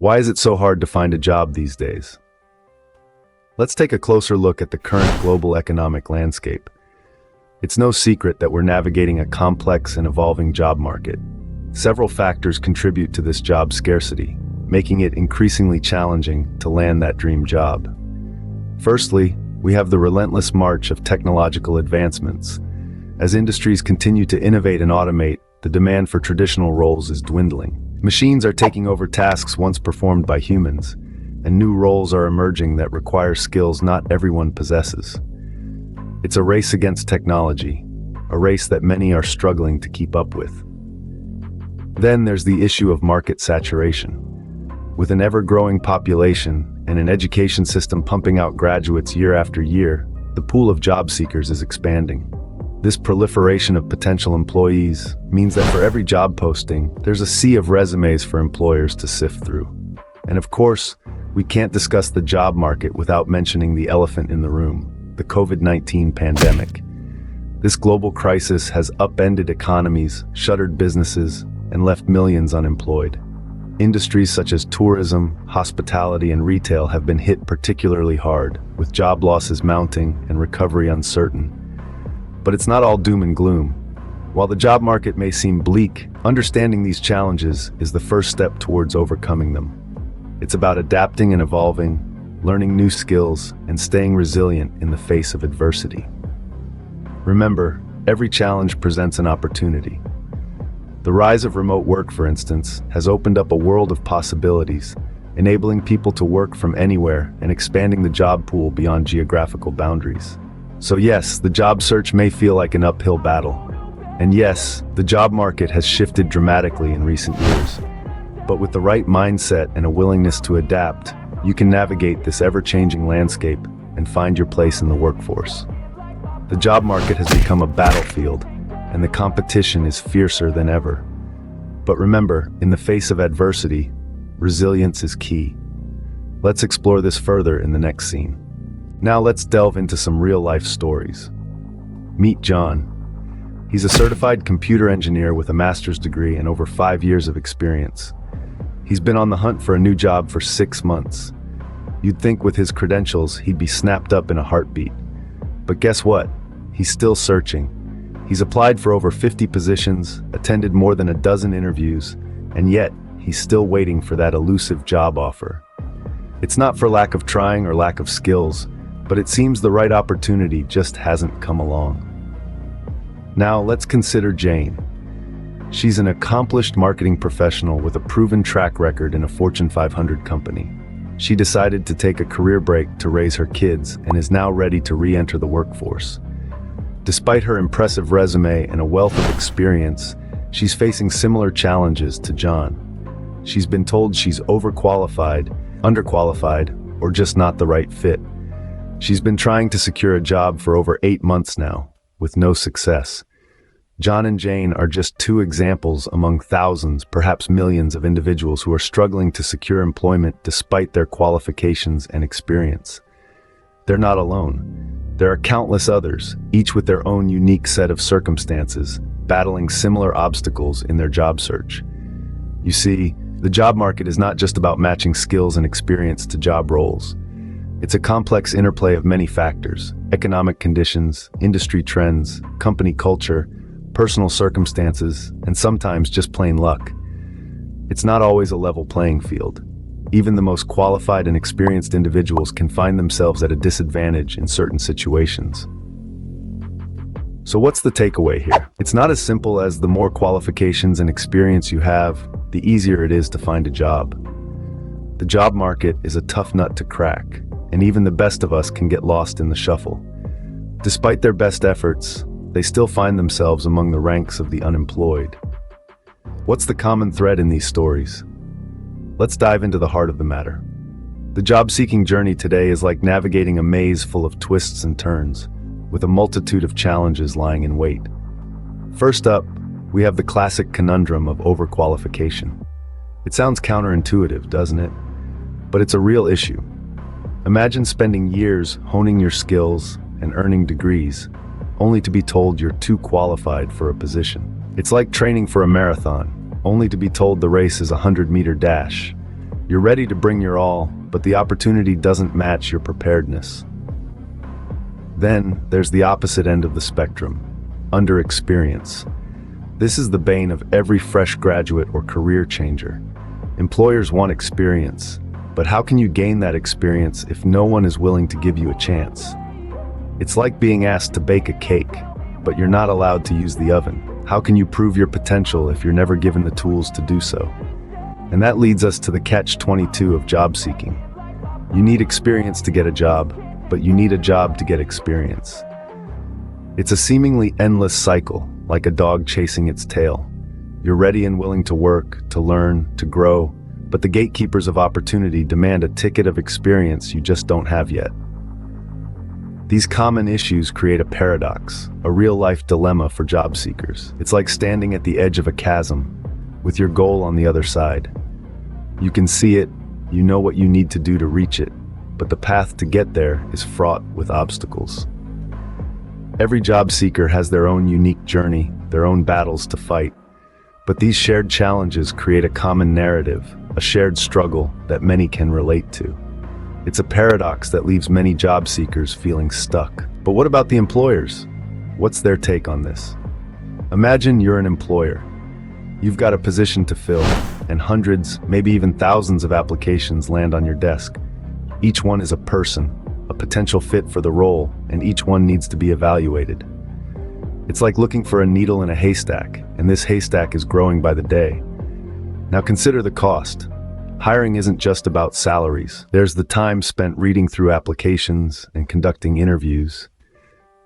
Why is it so hard to find a job these days? Let's take a closer look at the current global economic landscape. It's no secret that we're navigating a complex and evolving job market. Several factors contribute to this job scarcity, making it increasingly challenging to land that dream job. Firstly, we have the relentless march of technological advancements. As industries continue to innovate and automate, the demand for traditional roles is dwindling. Machines are taking over tasks once performed by humans, and new roles are emerging that require skills not everyone possesses. It's a race against technology, a race that many are struggling to keep up with. Then there's the issue of market saturation. With an ever-growing population and an education system pumping out graduates year after year, the pool of job seekers is expanding. This proliferation of potential employees means that for every job posting, there's a sea of resumes for employers to sift through. And of course, we can't discuss the job market without mentioning the elephant in the room, the COVID-19 pandemic. This global crisis has upended economies, shuttered businesses, and left millions unemployed. Industries such as tourism, hospitality, and retail have been hit particularly hard, with job losses mounting and recovery uncertain. But it's not all doom and gloom. While the job market may seem bleak, understanding these challenges is the first step towards overcoming them. It's about adapting and evolving, learning new skills, and staying resilient in the face of adversity. Remember, every challenge presents an opportunity. The rise of remote work, for instance, has opened up a world of possibilities, enabling people to work from anywhere and expanding the job pool beyond geographical boundaries. So yes, the job search may feel like an uphill battle. And yes, the job market has shifted dramatically in recent years. But with the right mindset and a willingness to adapt, you can navigate this ever-changing landscape and find your place in the workforce. The job market has become a battlefield, and the competition is fiercer than ever. But remember, in the face of adversity, resilience is key. Let's explore this further in the next scene. Now let's delve into some real-life stories. Meet John. He's a certified computer engineer with a master's degree and over 5 years of experience. He's been on the hunt for a new job for 6 months. You'd think with his credentials, he'd be snapped up in a heartbeat. But guess what? He's still searching. He's applied for over 50 positions, attended more than a dozen interviews, and yet he's still waiting for that elusive job offer. It's not for lack of trying or lack of skills, but it seems the right opportunity just hasn't come along. Now let's consider Jane. She's an accomplished marketing professional with a proven track record in a Fortune 500 company. She decided to take a career break to raise her kids and is now ready to re-enter the workforce. Despite her impressive resume and a wealth of experience, she's facing similar challenges to John. She's been told she's overqualified, underqualified, or just not the right fit. She's been trying to secure a job for over 8 months now, with no success. John and Jane are just 2 examples among thousands, perhaps millions of individuals who are struggling to secure employment despite their qualifications and experience. They're not alone. There are countless others, each with their own unique set of circumstances, battling similar obstacles in their job search. You see, the job market is not just about matching skills and experience to job roles. It's a complex interplay of many factors: economic conditions, industry trends, company culture, personal circumstances, and sometimes just plain luck. It's not always a level playing field. Even the most qualified and experienced individuals can find themselves at a disadvantage in certain situations. So what's the takeaway here? It's not as simple as the more qualifications and experience you have, the easier it is to find a job. The job market is a tough nut to crack, and even the best of us can get lost in the shuffle. Despite their best efforts, they still find themselves among the ranks of the unemployed. What's the common thread in these stories? Let's dive into the heart of the matter. The job-seeking journey today is like navigating a maze full of twists and turns, with a multitude of challenges lying in wait. First up, we have the classic conundrum of overqualification. It sounds counterintuitive, doesn't it? But it's a real issue. Imagine spending years honing your skills and earning degrees, only to be told you're too qualified for a position. It's like training for a marathon, only to be told the race is a 100-meter dash. You're ready to bring your all, but the opportunity doesn't match your preparedness. Then, there's the opposite end of the spectrum, underexperience. This is the bane of every fresh graduate or career changer. Employers want experience, but how can you gain that experience if no one is willing to give you a chance? It's like being asked to bake a cake, but you're not allowed to use the oven. How can you prove your potential if you're never given the tools to do so? And that leads us to the catch-22 of job seeking. You need experience to get a job, but you need a job to get experience. It's a seemingly endless cycle, like a dog chasing its tail. You're ready and willing to work, to learn, to grow, but the gatekeepers of opportunity demand a ticket of experience you just don't have yet. These common issues create a paradox, a real-life dilemma for job seekers. It's like standing at the edge of a chasm, with your goal on the other side. You can see it, you know what you need to do to reach it, but the path to get there is fraught with obstacles. Every job seeker has their own unique journey, their own battles to fight, but these shared challenges create a common narrative, a shared struggle that many can relate to. It's a paradox that leaves many job seekers feeling stuck. But what about the employers? What's their take on this? Imagine you're an employer. You've got a position to fill, and hundreds, maybe even thousands of applications land on your desk. Each one is a person, a potential fit for the role, and each one needs to be evaluated. It's like looking for a needle in a haystack, and this haystack is growing by the day. Now consider the cost. Hiring isn't just about salaries. There's the time spent reading through applications and conducting interviews.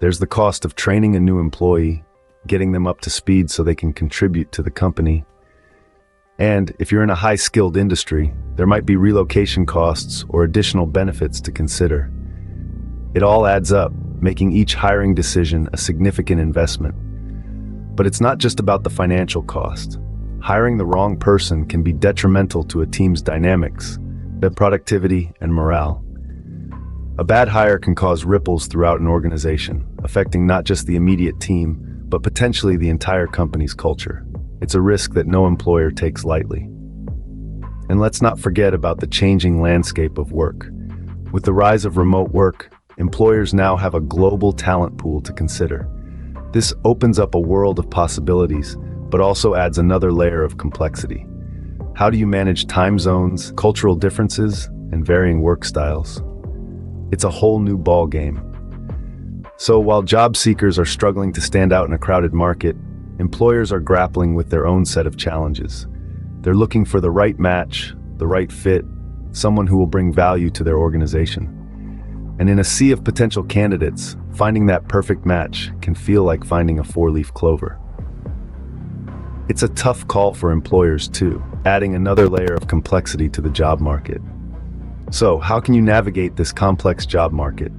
There's the cost of training a new employee, getting them up to speed so they can contribute to the company. And if you're in a high-skilled industry, there might be relocation costs or additional benefits to consider. It all adds up, making each hiring decision a significant investment. But it's not just about the financial cost. Hiring the wrong person can be detrimental to a team's dynamics, their productivity, and morale. A bad hire can cause ripples throughout an organization, affecting not just the immediate team, but potentially the entire company's culture. It's a risk that no employer takes lightly. And let's not forget about the changing landscape of work. With the rise of remote work, employers now have a global talent pool to consider. This opens up a world of possibilities, but also adds another layer of complexity. How do you manage time zones, cultural differences, and varying work styles? It's a whole new ball game. So while job seekers are struggling to stand out in a crowded market, employers are grappling with their own set of challenges. They're looking for the right match, the right fit, someone who will bring value to their organization. And in a sea of potential candidates, finding that perfect match can feel like finding a four-leaf clover. It's a tough call for employers too, adding another layer of complexity to the job market. So, how can you navigate this complex job market?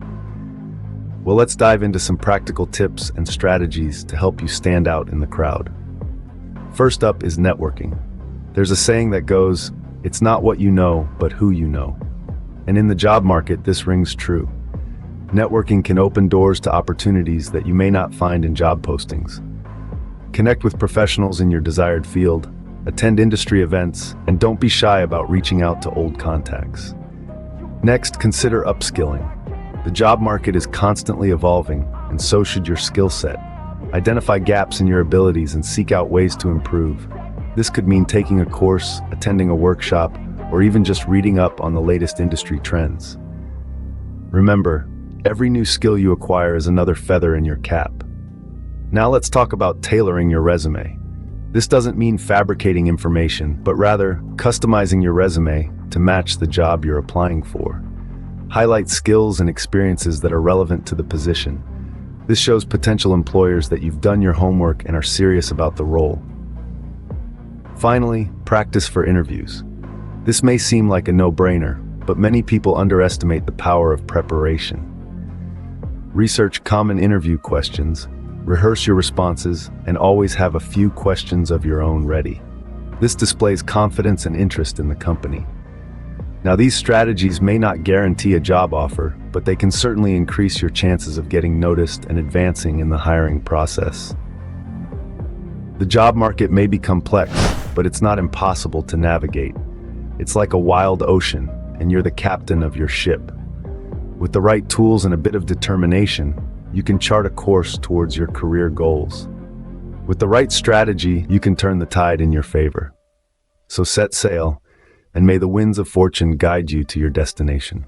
Well, let's dive into some practical tips and strategies to help you stand out in the crowd. First up is networking. There's a saying that goes, "It's not what you know, but who you know." And in the job market, this rings true. Networking can open doors to opportunities that you may not find in job postings. Connect with professionals in your desired field, attend industry events, and don't be shy about reaching out to old contacts. Next, consider upskilling. The job market is constantly evolving, and so should your skill set. Identify gaps in your abilities and seek out ways to improve. This could mean taking a course, attending a workshop, or even just reading up on the latest industry trends. Remember, every new skill you acquire is another feather in your cap. Now let's talk about tailoring your resume. This doesn't mean fabricating information, but rather customizing your resume to match the job you're applying for. Highlight skills and experiences that are relevant to the position. This shows potential employers that you've done your homework and are serious about the role. Finally, practice for interviews. This may seem like a no-brainer, but many people underestimate the power of preparation. Research common interview questions, rehearse your responses, and always have a few questions of your own ready. This displays confidence and interest in the company. Now, these strategies may not guarantee a job offer, but they can certainly increase your chances of getting noticed and advancing in the hiring process. The job market may be complex, but it's not impossible to navigate. It's like a wild ocean, and you're the captain of your ship. With the right tools and a bit of determination, you can chart a course towards your career goals. With the right strategy, you can turn the tide in your favor. So set sail, and may the winds of fortune guide you to your destination.